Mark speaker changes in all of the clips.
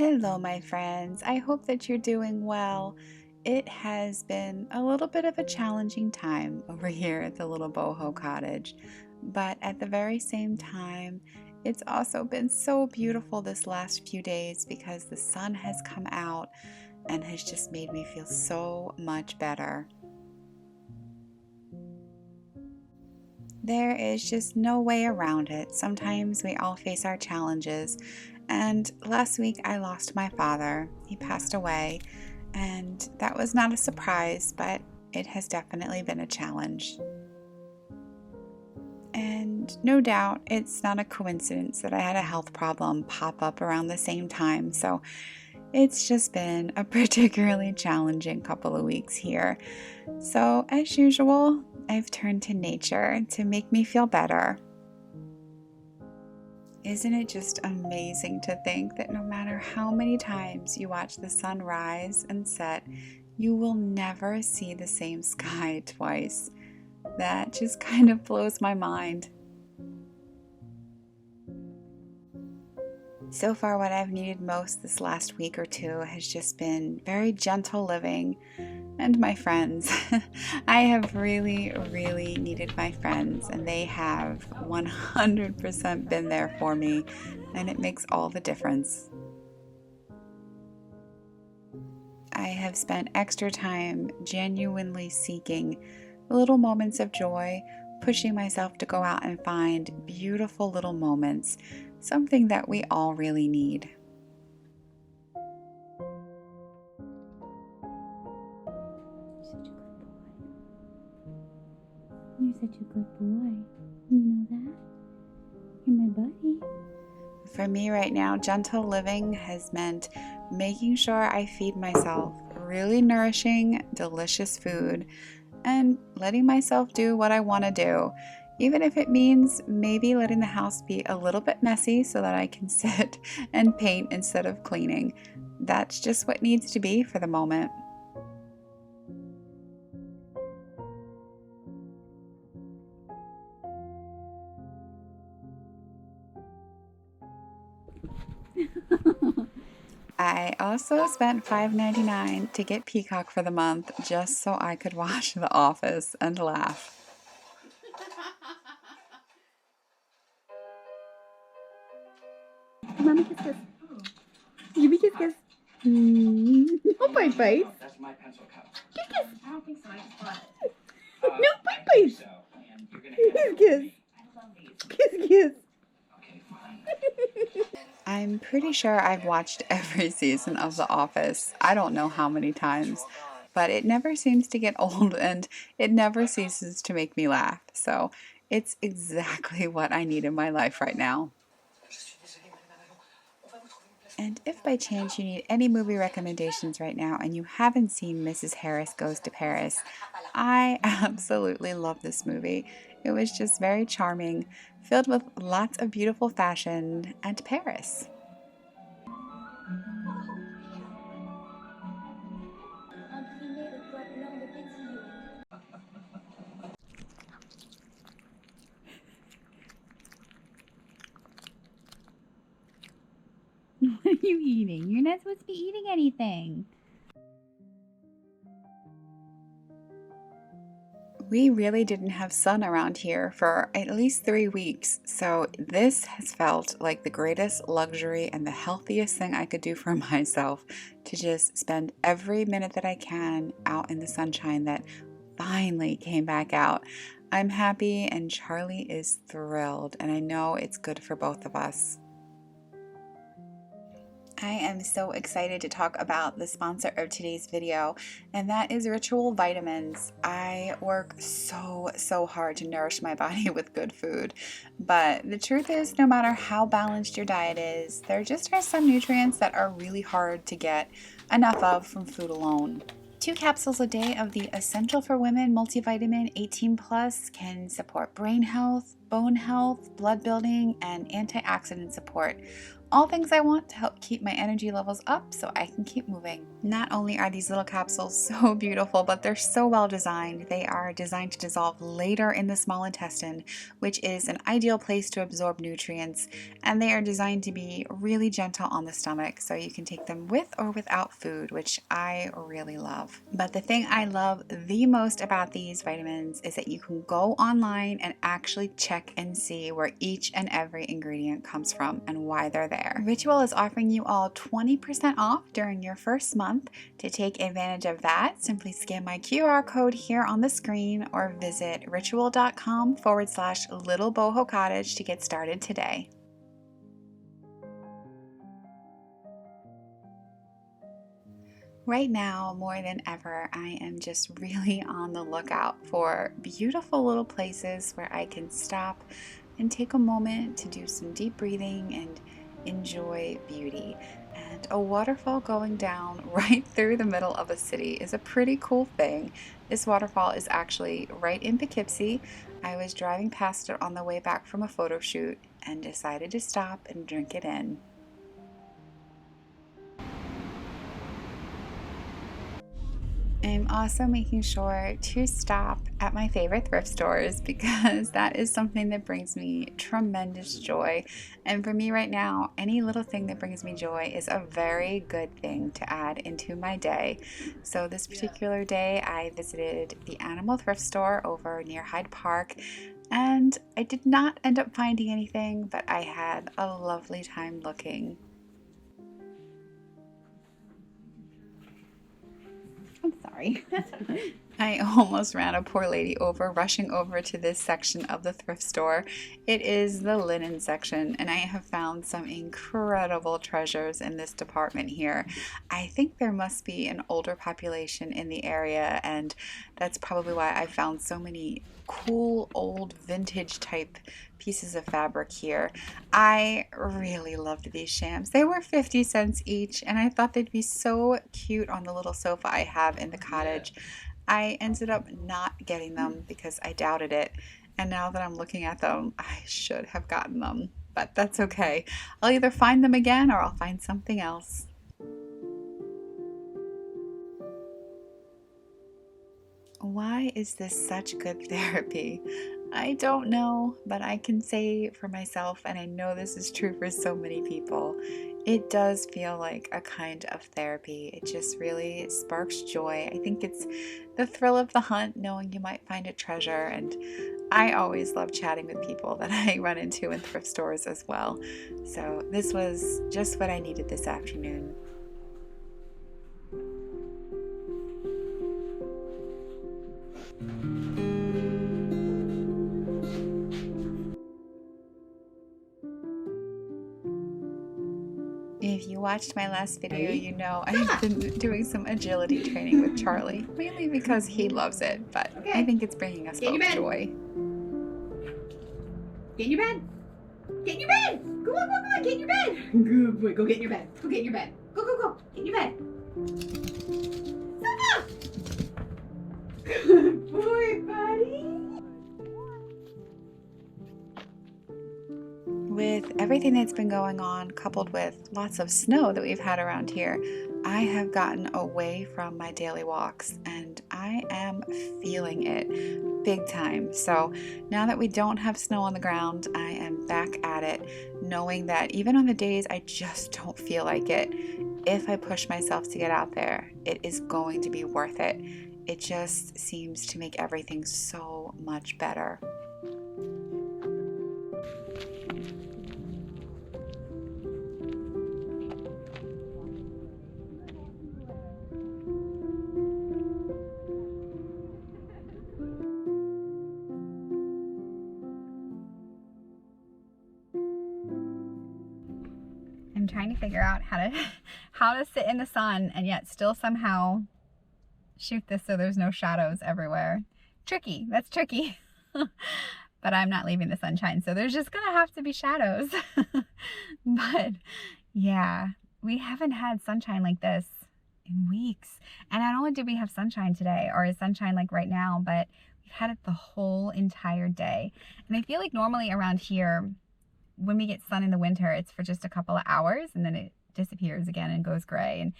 Speaker 1: Hello, my friends. I hope that you're doing well. It has been a little bit of a challenging time over here at the little Boho cottage, but at the very same time, it's also been so beautiful this last few days because the sun has come out and has just made me feel so much better. There is just no way around it. Sometimes we all face our challenges. And last week I lost my father. He passed away, and that was not a surprise, but it has definitely been a challenge. And no doubt it's not a coincidence that I had a health problem pop up around the same time. So it's just been a particularly challenging couple of weeks here. So, as usual, I've turned to nature to make me feel better. Isn't it just amazing to think that no matter how many times you watch the sun rise and set, you will never see the same sky twice? That just kind of blows my mind. So far, what I've needed most this last week or two has just been very gentle living and my friends. I have really needed my friends, and they have 100% been there for me, and it makes all the difference. I have spent extra time genuinely seeking little moments of joy, pushing myself to go out and find beautiful little moments, something that we all really need.
Speaker 2: You're such a good boy. You know that? You're my buddy.
Speaker 1: For me right now, gentle living has meant making sure I feed myself really nourishing, delicious food and letting myself do what I want to do, even if it means maybe letting the house be a little bit messy so that I can sit and paint instead of cleaning. That's just what needs to be for the moment. I also spent $5.99 to get Peacock for the month just so I could watch The Office and laugh.
Speaker 2: Mommy kiss kiss. Give me kiss kiss. No bite bite.
Speaker 3: That's my pencil cup.
Speaker 2: Kiss kiss.
Speaker 4: I don't think so. I just bought it.
Speaker 2: No bite bite.
Speaker 3: So, and you're gonna
Speaker 2: Kiss kiss.
Speaker 4: I love these.
Speaker 2: Kiss kiss.
Speaker 3: Okay, fine.
Speaker 1: I'm pretty sure I've watched every season of The Office. I don't know how many times, but it never seems to get old and it never ceases to make me laugh. So it's exactly what I need in my life right now. And if by chance you need any movie recommendations right now and you haven't seen Mrs. Harris Goes to Paris, I absolutely love this movie. It was just very charming, filled with lots of beautiful fashion and Paris.
Speaker 2: What are you eating? You're not supposed to be eating anything.
Speaker 1: We really didn't have sun around here for at least 3 weeks, so this has felt like the greatest luxury and the healthiest thing I could do for myself, to just spend every minute that I can out in the sunshine that finally came back out. I'm happy and Charlie is thrilled, and I know it's good for both of us. I am so excited to talk about the sponsor of today's video, and that is Ritual Vitamins. I work so hard to nourish my body with good food, but the truth is, no matter how balanced your diet is, there just are some nutrients that are really hard to get enough of from food alone. 2 capsules a day of the Essential for Women multivitamin 18 plus can support brain health, bone health, blood building, and antioxidant support, All things I want to help keep my energy levels up so I can keep moving. Not only are these little capsules so beautiful, but they're so well designed. They are designed to dissolve later in the small intestine, which is an ideal place to absorb nutrients, and they are designed to be really gentle on the stomach, so you can take them with or without food, which I really love. But the thing I love the most about these vitamins is that you can go online and actually check and see where each and every ingredient comes from and why they're there. Ritual is offering you all 20% off during your first month. To take advantage of that, simply scan my QR code here on the screen or visit ritual.com/Little Boho Cottage to get started today. Right now, more than ever, I am just really on the lookout for beautiful little places where I can stop and take a moment to do some deep breathing and enjoy beauty. And a waterfall going down right through the middle of a city is a pretty cool thing. This waterfall is actually right in Poughkeepsie. I was driving past it on the way back from a photo shoot and decided to stop and drink it in. I'm also making sure to stop at my favorite thrift stores because that is something that brings me tremendous joy. And for me right now, any little thing that brings me joy is a very good thing to add into my day. So this particular day, I visited the animal thrift store over near Hyde Park, and I did not end up finding anything, but I had a lovely time looking.
Speaker 2: I'm sorry.
Speaker 1: I almost ran a poor lady over rushing over to this section of the thrift store. It is the linen section, and I have found some incredible treasures in this department here. I think there must be an older population in the area, and that's probably why I found so many cool old vintage type pieces of fabric here. I really loved these shams. They were 50 cents each, and I thought they'd be so cute on the little sofa I have in the cottage. I ended up not getting them because I doubted it, and now that I'm looking at them, I should have gotten them, but that's okay. I'll either find them again or I'll find something else. Why is this such good therapy? I don't know, but I can say for myself, and I know this is true for so many people, it does feel like a kind of therapy. It just really sparks joy. I think it's the thrill of the hunt, knowing you might find a treasure, and I always love chatting with people that I run into in thrift stores as well. So this was just what I needed this afternoon. If you watched my last video, you know I've been doing some agility training with Charlie, mainly because he loves it, but I think it's bringing us both joy.
Speaker 2: Get in your bed. Get in your bed. Go on, go on, get in your bed. Good boy. Go get in your bed. Go get in your bed. Go, go, go. Get in your bed. Sofa. Good boy, buddy.
Speaker 1: With everything that's been going on, coupled with lots of snow that we've had around here, I have gotten away from my daily walks, and I am feeling it big time. So now that we don't have snow on the ground, I am back at it, knowing that even on the days I just don't feel like it, if I push myself to get out there, it is going to be worth it. It just seems to make everything so much better.
Speaker 2: I'm trying to figure out how to sit in the sun and yet still somehow shoot this so there's no shadows everywhere. Tricky. That's tricky. But I'm not leaving the sunshine, so there's just gonna have to be shadows. But yeah, we haven't had sunshine like this in weeks. And not only did we have sunshine today, or is sunshine like right now, but we've had it the whole entire day. And I feel like normally around here, when we get sun in the winter, it's for just a couple of hours and then it disappears again and goes gray. And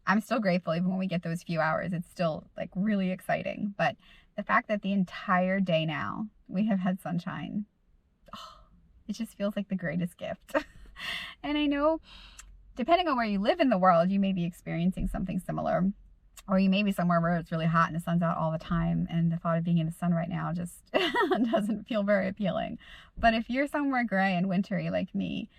Speaker 2: I'm still grateful even when we get those few hours. It's still like really exciting. But the fact that the entire day now we have had sunshine, oh, it just feels like the greatest gift. And I know depending on where you live in the world, you may be experiencing something similar. Or you may be somewhere where it's really hot and the sun's out all the time, and the thought of being in the sun right now just doesn't feel very appealing. But if you're somewhere gray and wintry like me,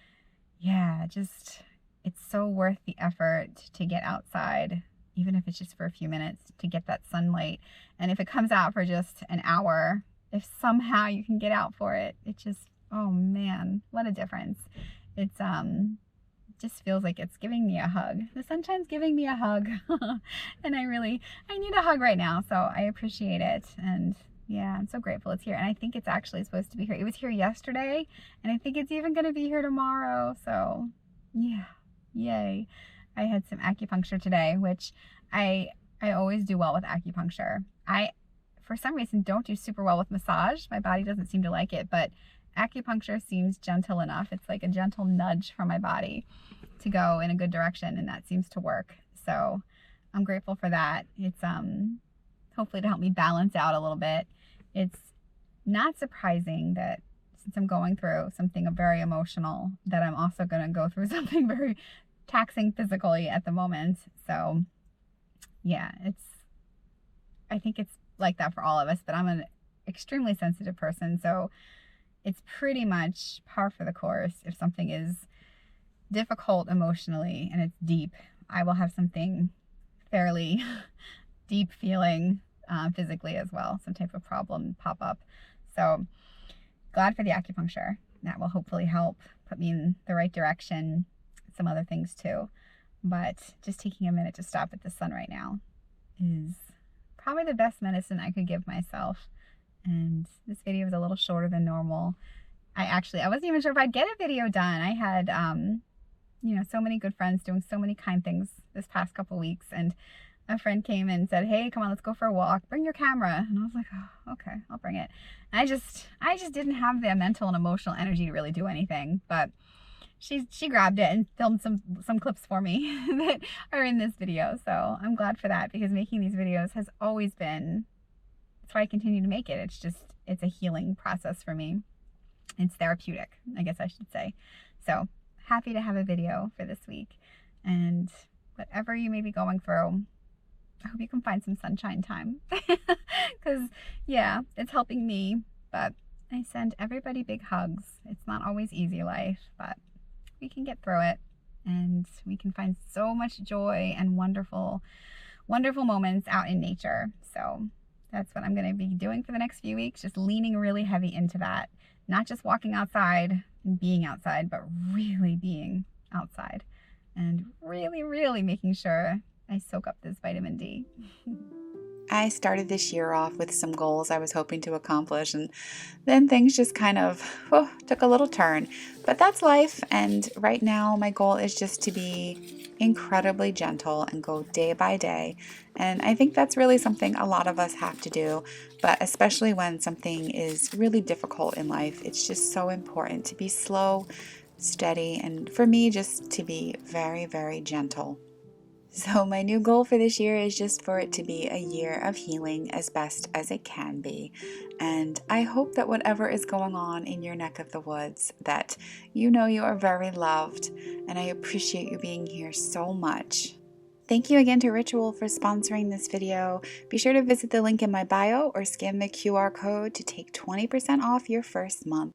Speaker 2: yeah, just it's so worth the effort to get outside, even if it's just for a few minutes, to get that sunlight. And if it comes out for just an hour, if somehow you can get out for it, it just, oh man, what a difference. It's just feels like it's giving me a hug. The sunshine's giving me a hug. And I need a hug right now. So I appreciate it. And yeah, I'm so grateful it's here. And I think it's actually supposed to be here. It was here yesterday, and I think it's even going to be here tomorrow. So yeah, yay. I had some acupuncture today, which I always do well with acupuncture. I, for some reason, don't do super well with massage. My body doesn't seem to like it, but acupuncture seems gentle enough. It's like a gentle nudge from my body to go in a good direction, and that seems to work. So I'm grateful for that. It's hopefully to help me balance out a little bit. It's not surprising that since I'm going through something very emotional, that I'm also going to go through something very taxing physically at the moment. So yeah, I think it's like that for all of us, but I'm an extremely sensitive person. So it's pretty much par for the course. If something is difficult emotionally and it's deep, I will have something fairly deep feeling physically as well, some type of problem pop up. So glad for the acupuncture. That will hopefully help put me in the right direction. Some other things too. But just taking a minute to stop at the sun right now is probably the best medicine I could give myself. And this video is a little shorter than normal. I wasn't even sure if I'd get a video done. I had, so many good friends doing so many kind things this past couple weeks. And a friend came and said, hey, come on, let's go for a walk. Bring your camera. And I was like, oh, okay, I'll bring it. And I just didn't have the mental and emotional energy to really do anything. But she grabbed it and filmed some clips for me that are in this video. So I'm glad for that, because making these videos has always been, that's why I continue to make it. It's a healing process for me. It's therapeutic, I guess I should say. So happy to have a video for this week. And whatever you may be going through, I hope you can find some sunshine time. Because, yeah, it's helping me. But I send everybody big hugs. It's not always easy life, but we can get through it. And we can find so much joy and wonderful, wonderful moments out in nature. So that's what I'm going to be doing for the next few weeks, just leaning really heavy into that. Not just walking outside and being outside, but really being outside. And really, really making sure I soak up this vitamin D.
Speaker 1: I started this year off with some goals I was hoping to accomplish, and then things just kind of took a little turn. But that's life, and right now my goal is just to be incredibly gentle and go day by day. And I think that's really something a lot of us have to do, but especially when something is really difficult in life, it's just so important to be slow, steady, and for me, just to be very, very gentle. So my new goal for this year is just for it to be a year of healing as best as it can be. And I hope that whatever is going on in your neck of the woods, that you know you are very loved, and I appreciate you being here so much. Thank you again to Ritual for sponsoring this video. Be sure to visit the link in my bio or scan the QR code to take 20% off your first month.